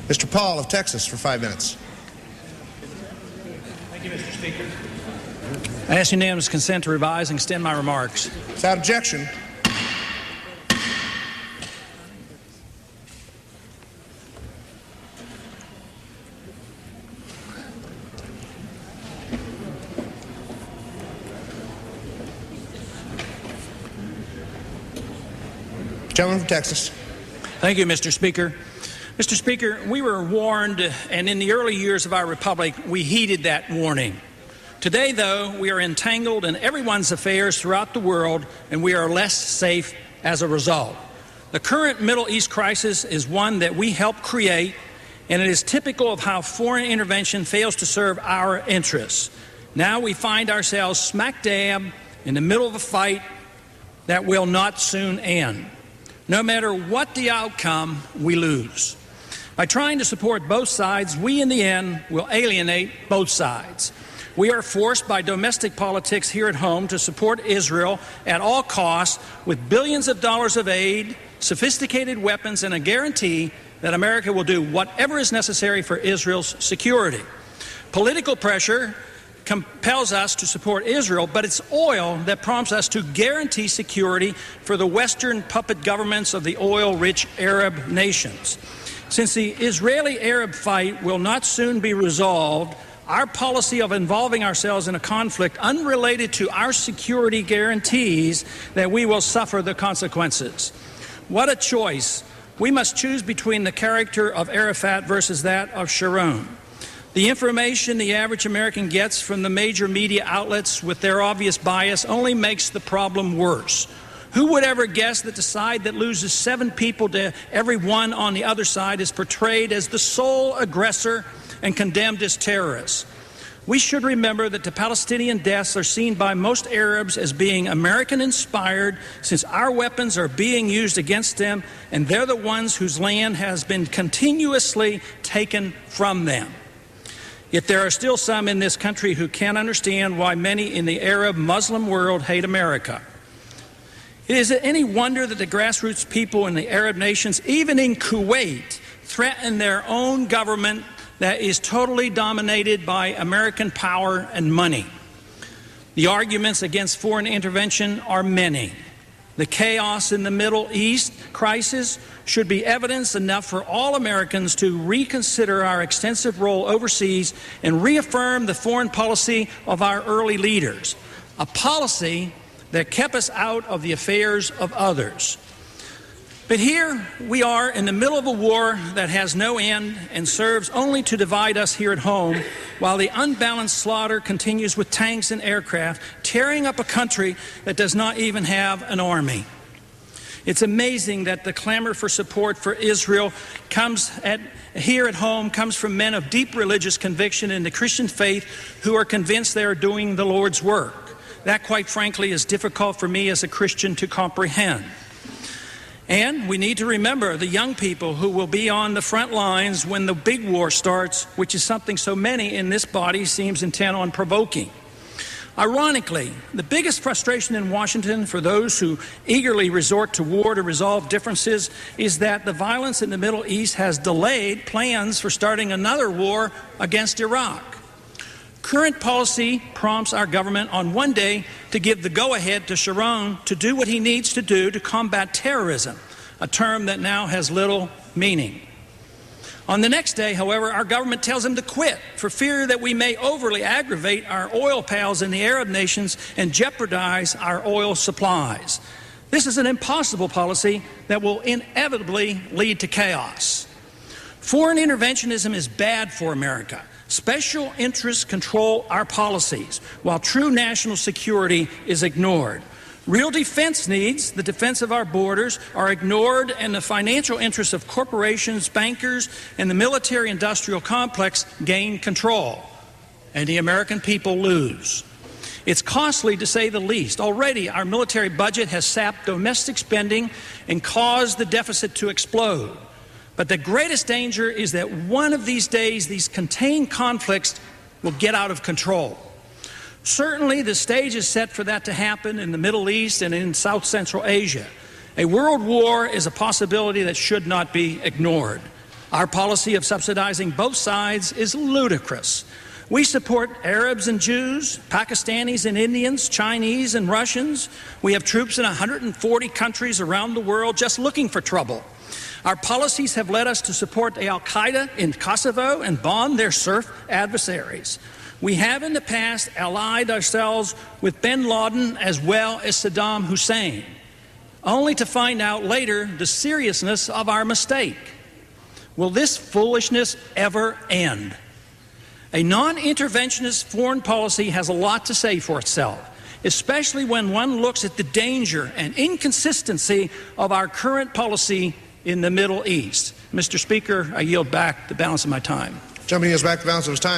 Mr. Paul of Texas for 5 minutes. Thank you, Mr. Speaker. I ask unanimous consent to revise and extend my remarks. Without objection. Gentleman from Texas. Thank you, Mr. Speaker. Mr. Speaker, we were warned, and in the early years of our republic, we heeded that warning. Today, though, we are entangled in everyone's affairs throughout the world, and we are less safe as a result. The current Middle East crisis is one that we helped create, and it is typical of how foreign intervention fails to serve our interests. Now we find ourselves smack dab in the middle of a fight that will not soon end. No matter what the outcome, we lose. By trying to support both sides, we in the end will alienate both sides. We are forced by domestic politics here at home to support Israel at all costs with billions of dollars of aid, sophisticated weapons, and a guarantee that America will do whatever is necessary for Israel's security. Political pressure compels us to support Israel, but it's oil that prompts us to guarantee security for the Western puppet governments of the oil-rich Arab nations. Since the Israeli-Arab fight will not soon be resolved, our policy of involving ourselves in a conflict unrelated to our security guarantees that we will suffer the consequences. What a choice. We must choose between the character of Arafat versus that of Sharon. The information the average American gets from the major media outlets with their obvious bias only makes the problem worse. Who would ever guess that the side that loses 7 people to every one on the other side is portrayed as the sole aggressor and condemned as terrorists? We should remember that the Palestinian deaths are seen by most Arabs as being American-inspired, since our weapons are being used against them, and they're the ones whose land has been continuously taken from them. Yet there are still some in this country who can't understand why many in the Arab Muslim world hate America. Is it any wonder that the grassroots people in the Arab nations, even in Kuwait, threaten their own government that is totally dominated by American power and money? The arguments against foreign intervention are many. The chaos in the Middle East crisis should be evidence enough for all Americans to reconsider our extensive role overseas and reaffirm the foreign policy of our early leaders, a policy that kept us out of the affairs of others. But here we are in the middle of a war that has no end and serves only to divide us here at home, while the unbalanced slaughter continues with tanks and aircraft, tearing up a country that does not even have an army. It's amazing that the clamor for support for Israel here at home comes from men of deep religious conviction in the Christian faith who are convinced they are doing the Lord's work. That, quite frankly, is difficult for me as a Christian to comprehend. And we need to remember the young people who will be on the front lines when the big war starts, which is something so many in this body seems intent on provoking. Ironically, the biggest frustration in Washington for those who eagerly resort to war to resolve differences is that the violence in the Middle East has delayed plans for starting another war against Iraq. Current policy prompts our government on one day to give the go-ahead to Sharon to do what he needs to do to combat terrorism, a term that now has little meaning. On the next day, however, our government tells him to quit for fear that we may overly aggravate our oil pals in the Arab nations and jeopardize our oil supplies. This is an impossible policy that will inevitably lead to chaos. Foreign interventionism is bad for America. Special interests control our policies, while true national security is ignored. Real defense needs, the defense of our borders, are ignored, and the financial interests of corporations, bankers, and the military-industrial complex gain control, and the American people lose. It's costly, to say the least. Already, our military budget has sapped domestic spending and caused the deficit to explode. But the greatest danger is that one of these days, these contained conflicts will get out of control. Certainly, the stage is set for that to happen in the Middle East and in South Central Asia. A world war is a possibility that should not be ignored. Our policy of subsidizing both sides is ludicrous. We support Arabs and Jews, Pakistanis and Indians, Chinese and Russians. We have troops in 140 countries around the world just looking for trouble. Our policies have led us to support Al-Qaeda in Kosovo and bond their serf adversaries. We have in the past allied ourselves with bin Laden as well as Saddam Hussein, only to find out later the seriousness of our mistake. Will this foolishness ever end? A non-interventionist foreign policy has a lot to say for itself, especially when one looks at the danger and inconsistency of our current policy in the Middle East. Mr. Speaker, I yield back the balance of my time. Gentleman yields back the balance of his time.